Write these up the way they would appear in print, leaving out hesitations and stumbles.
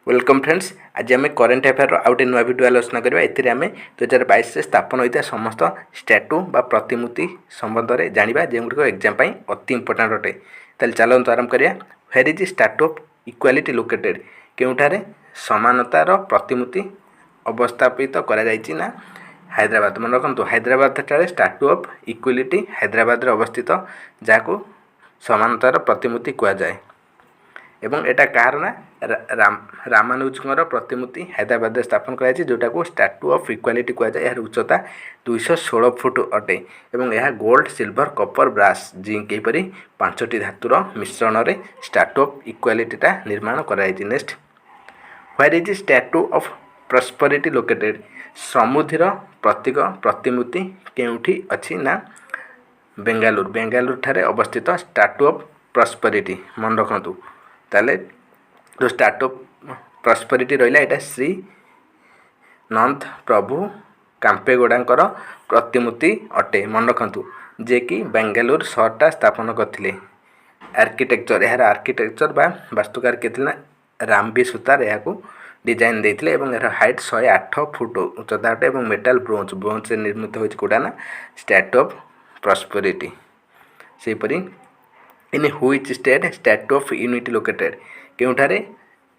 Welcome friends. आज आम current affair आउटे नुआ वीडियो आलोचना करवा। एथिरे आम 2022 से स्थापन होता समस्त स्टैट्यू बा प्रतिमूर्ति संबंध में जाना जोगुड़िक एग्जाम अति इंपोर्टाट अटे। ताले चलते आरंभ करिया। Where is statue of equality located? केउठारे समानतार प्रतिमूर्ति अवस्थापित करा जायछि ना हैदराबाद। मन रखु Hyderabad statue of equality Hyderabad अवस्थित, जहाँ समानतार प्रतिमूर्ति कह जाए। एवं एटा कहार ना रामानुजर प्रतिमूर्ति हैदराबाद स्थापन कराई, जोटा को स्टैट्यू ऑफ इक्वालिटी कह जाए। यार उच्चता 216 फुट अटे एवं यह gold, silver, copper, brass, zinc यहपरी 5टी धातुर मिश्रण में स्टैट्यू ऑफ इक्वालिटीटा निर्माण कराई। Next, where is statue of prosperity located? समृद्धिर प्रतीक प्रतिमूर्ति केउठी अछि ना बेंगालुरु। बेंगालुरु ठारे अवस्थित स्टैट्यू ऑफ प्रॉस्पेरिटी। मन रखु ताले जो स्टैट्यू ऑफ प्रॉस्पेरिटी रहा है श्री नंद प्रभु कांपेगौड़ा प्रतिमूर्ति अटे। मन रखु जे कि बेंगालुरु सहरटा स्थापन करते। आर्किटेक्चर यार आर्किटेक्चर बा वास्तुकार के रामबी सुतार यहाँ डिजाइन देते एवं यार हाइट 108 फुट उच्चता अटे और मेटाल ब्रोंज ब्रोंज से निर्मित होगा ना स्टैट्यू ऑफ प्रॉस्पेरिटी। सेपरी in which state statue of unity located? केउठारे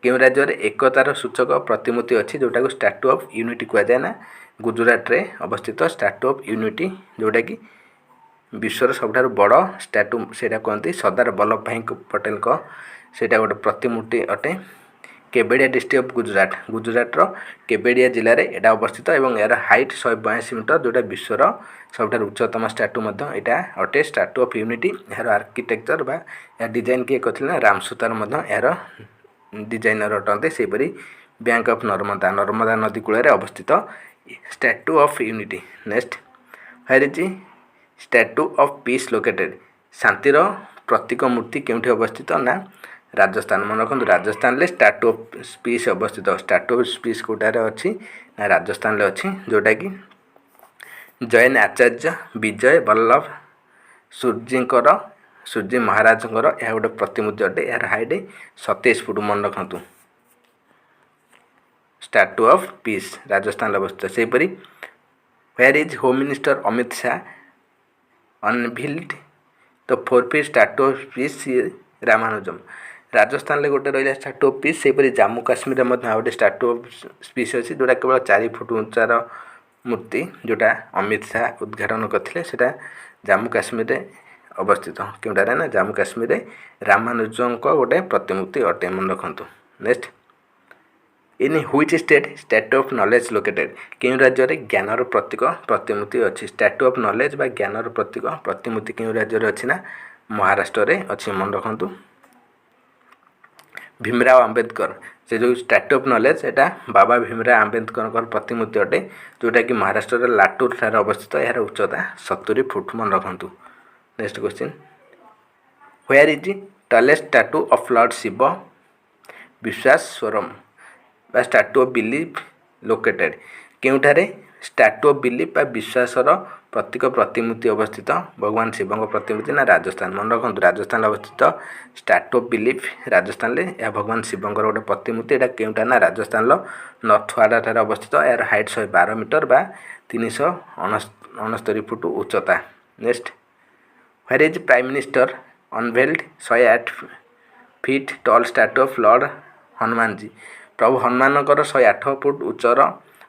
केउ राज्य में एकतार सूचक प्रतिमूर्ति अच्छी, जोटा को स्टैट्यू ऑफ यूनिटी कह जाए ना गुजरात रे अवस्थित स्टैट्यू ऑफ यूनिटी, जोटा कि विश्वर सबुठ बड़ स्टैट्यू से कहते सरदार वल्लभ भाई पटेल को सेटा गोटे प्रतिमूर्ति अटे। केवेडिया डिस्ट्रिक्ट ऑफ गुजरात गुजरातर केवेडिया जिले में यहाँ अवस्थित और यार हाइट 182 मीटर, जोटा विश्वर सबुठ उच्चतम स्टैट्यू यहाँ अटे स्टैट्यू ऑफ यूनिटी। यार आर्किटेक्चर बा यार डिजाइन किए करथिले राम सुतार यार डिजाइनर अटंते। सेपरी बैंक ऑफ नर्मदा नर्मदा नदी कूल अवस्थित statue of unity. Next, where is statue of peace located? शांतिर प्रतीक मूर्ति केउठी अवस्थित ना राजस्थान। मन रखु राजस्थान स्टैट्यू ऑफ पीस अवस्थित। स्टैट्यू ऑफ पीस कौटार अच्छी ना राजस्थान अच्छी, जोटा कि जैन आचार्य विजय वल्लभ सूर्य महाराज यह गोटे प्रतिमूर्ति अटे। यार हाइट 27 फुट। मन रखु स्टैट्यू ऑफ पीस राजस्थान अवस्थित। सेपरी where is home minister Amit Shah unveiled the 4 feet statue of peace Ramanujam? Rajasthan में गोटे रहा स्टैट्यू ऑफ पीस। सेपरी जम्मू काश्मीर में गोटे स्टैट्यू ऑफ पीस अच्छी, जोटा केवल 4 फुट उच्चार मूर्ति, जोटा अमित शाह उद्घाटन करते। जम्मू काश्मीर अवस्थित क्योंटारे ना जम्मू काश्मीर रामानुजन गोटे प्रतिमूर्ति अटे। मन रखु। Next, in which state statue of knowledge located? क्यों राज्य में ज्ञानर प्रतीक प्रतिमूर्ति अच्छी? स्टैट्यू ऑफ नॉलेज बा ज्ञानर प्रतीक प्रतिमूर्ति क्यों राज्य में अच्छी ना महाराष्ट्र में अच्छी। मन रखु। भीमराव आंबेडकर से जो स्टैट्यू ऑफ नॉलेज एटा बाबा भीमराव आंबेडकर प्रतिमूर्ति अटे, जोटा कि महाराष्ट्र लाटूर ठार अवस्थित। यार उच्चता 70 फुट। मन रखु। Next question, where is tallest statue of lord Shiva Vishwaswaram बा स्टैट्यू ऑफ बिलीफ लोकेटेड? केउठारे स्टैट्यू ऑफ बिलीफ बा विश्वासर प्रतीक प्रतिमूर्ति अवस्थित भगवान शिव प्रतिमूर्ति ना राजस्थान? मन रखु राजस्थान अवस्थित स्टैट्यू ऑफ बिलीफ राजस्थान यह भगवान शिव गोटे प्रतिमूर्ति। यहाँ केउटा ना राजस्थान नथवाड़ा ठार अवस्थित। यार हाइट 112 मीटर बा 369 फुट उच्चता। Next, where is prime minister unveiled 108 feet tall statue of lord Hanuman ji? प्रभु हनुमान 108 फुट उच्चर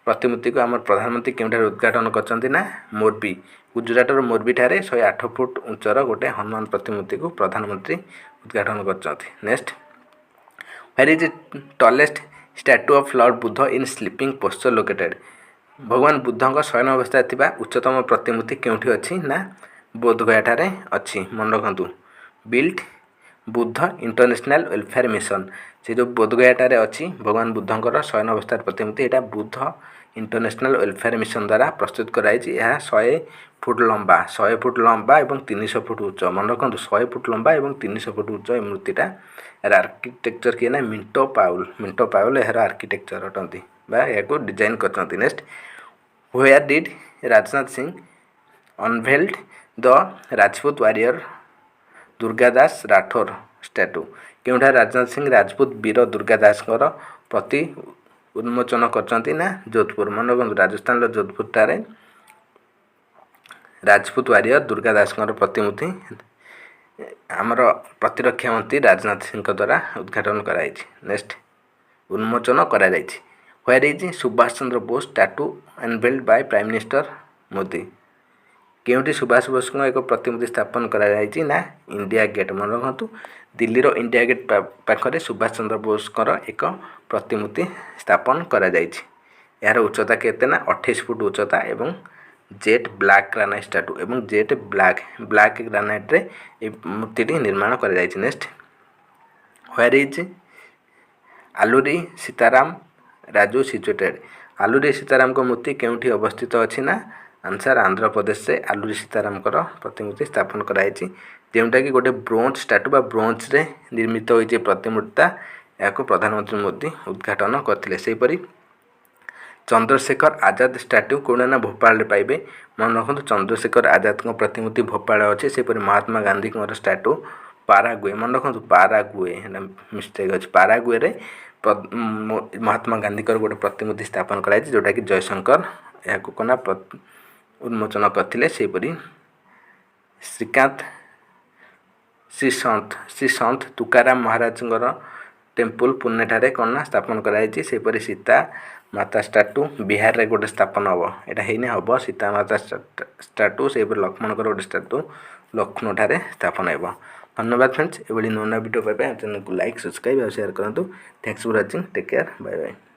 प्रतिमूर्ति को आम प्रधानमंत्री केउठार उद्घाटन करछन्ति ना मोरबी गुजरातर मोरबी ठारे 108 फुट उच्चर गोटे हनुमान प्रतिमूर्ति को प्रधानमंत्री उद्घाटन करछन्ति। Next, where is tallest statue of lord Buddha in sleeping posture located? भगवान बुद्ध शयन अवस्था थिबा उच्चतम प्रतिमूर्ति केउठी अच्छी ना बोधगया ठारे अच्छी। मन रखु built Buddha international welfare mission से जो बोधगया ठारे अच्छी भगवान बुद्धंकर शयन अवस्थार प्रतिमूर्ति। यहाँ बुद्ध इंटरनेशनल वेलफेयर मिशन द्वारा प्रस्तुत कराई। यह 100 फुट लंबा 100 फुट लंबा और 300 फुट उच्च। मन रखु 100 फुट लंबा और 300 फुट उच्च मूर्तिटा। यार आर्किटेक्चर किए ना मिंटो पाउल यार आर्किटेक्चर अटंती बा या डिजाइन करते। Next, where did Rajnath Singh unveiled the Rajput warrior Durgadas Rathore statue? केउठा राजनाथ सिंह राजपूत वीर दुर्गा दासଙ୍କର प्रति उन्मोचन करचंती ना जोधपुर। मन रखु राजस्थान जोधपुर ठारे राजपूत वारियर दुर्गा दासଙ୍କର प्रतिमूर्ति आमर प्रतिरक्षा मंत्री राजनाथ सिंह द्वारा उद्घाटन कराई। नेक्स्ट उन्मोचन करा जायछि। Where is Subhash Chandra Bose statue unveiled by prime minister Modi. केउठी सुभाष बोस को एक प्रतिमूर्ति स्थापन करा जायछि ना इंडिया गेट। मन रखु दिल्ली रो इंडिया गेट पाखरे सुभाष चंद्र बोस कर एक प्रतिमूर्ति स्थापन करा जायछि। यार उच्चता केते ना 28 फुट उच्चता एवं जेट ब्लैक ग्रानाइट स्टैटू एवं जेट ब्लैक ग्रानाइट रे ए मूर्ति निर्माण करा जायछि। Next where is Alluri Sitarama Raju situated. Alluri Sitarama को मूर्ति केउठी अवस्थित अछि ना आंसर आंध्र प्रदेश से आलूरी सीताराम कर प्रतिमूर्ति स्थापन कराई। जोटा कि गोटे ब्रोंज स्टैटू बा ब्रोंज रे निर्मित होई प्रतिमूर्ति या प्रधानमंत्री मोदी उद्घाटन करथिले। सेहीपरि चंद्रशेखर आजाद स्टैट्यू कौन ना भोपाल पाइबे। मन रखु चंद्रशेखर आजाद को प्रतिमूर्ति भोपाल अच्छे। सेपरि महात्मा गांधी स्टैट्यू पारागुए। मन रखु पारागुए मिस्टेक अच्छे। पारागुए रे महात्मा गांधी गोटे प्रतिमूर्ति स्थापन कराई जोटा कि जयशंकर या कोना उन्मोचन करथिले। सेहीपरि श्री संत तुकाराम महाराज टेम्पल पुणे ठारे कौन ना स्थापन कराई। सेहीपरि सीता माता स्टैट्यू बिहार रे गोटे स्थापन हम यहाँ है हम सीता माता स्टैट्यू से लक्ष्मण गोटे स्टैट्यू लखनऊ ठारे स्थापन हो। धन्यवाद फ्रेंड्स। ये नुआ वीडियो पाइबा चैनल को लाइक सब्सक्राइब और शेयर करूँ। Thanks for watching. Take care. Bye bye.